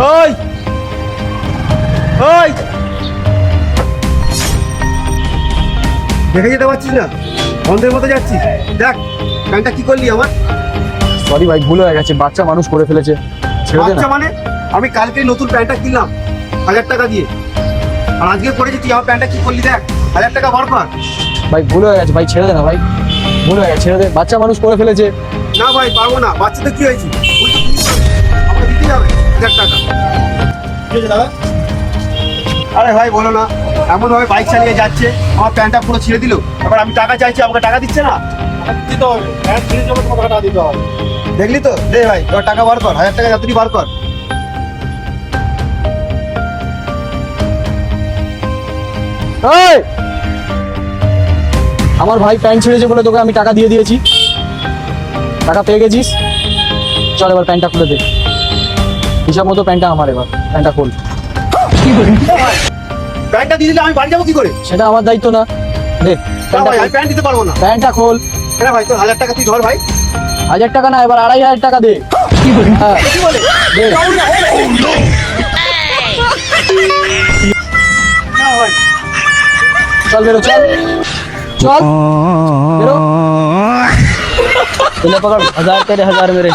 ওই ওই দেখে যেতে পারছিস না, বন্ধের মতো যাচ্ছিস। দেখ প্যান্টটা কি করলি আমার। সরি ভাই, ভুল হয়ে গেছে, বাচ্চা মানুষ করে ফেলেছে, ছেড়ে দে না। বাচ্চা মানে? আমি কালকে নতুন প্যান্টটা কিনলাম 1000 টাকা দিয়ে, আর আজকে পরেছি তুই আমার প্যান্টটা কি করলি। দেখ 1000 টাকা বার কর। ভাই ভুল হয়ে গেছে ভাই, ছেড়ে দে না ভাই, ভুল হয়ে গেছে, ছেড়ে দে, বাচ্চা মানুষ করে ফেলেছে। না ভাই পারবো না, বাচ্চাদের কি হয়েছে আমাকে দিতে যাবে 1000 টাকা। ঠিক আছে দাদা। আরে ভাই বলো না, এমন ভাবে বাইক চালিয়ে যাচ্ছে, আমার প্যান্টটা পুরো ছিঁড়ে দিল। এবার আমি টাকা চাইছি, আমাকে টাকা দিচ্ছে না। দিতে হবে, প্যান্ট ছিঁড়ে যাবে, তোমাকে টাকা দিতে হবে। দেখলি তো, দে ভাই এবার টাকা বার কর, 1000 টাকা যতটি বার কর। এই, আমার ভাই প্যান্ট ছিঁড়েছে বলে তোকে আমি টাকা দিয়ে দিয়েছি, টাকা পেয়ে গেছিস, চল এবার প্যান্টটা খুলে দে। হিসাব মতো প্যান্টটা আমার, এবার প্যান্টটা খোল। প্যান্টটা দিয়ে দিলে আমি বাড়ি যাবো কি করে? সেটা আমার দায়িত্ব না, দে না ভাই, প্যান্টটা আমি প্যান্ট দিতে পারবো না। প্যান্টটা খোল। কেন ভাই, তোর 1000 টাকা তুই ধর ভাই। 1000 টাকা না, এবার 2500 টাকা দে। হ্যাঁ, কি বলে? দে। না ভাই, চল বেরো, চল চল বেরো। पकड़ 1000 तेरे 1000 मेरे।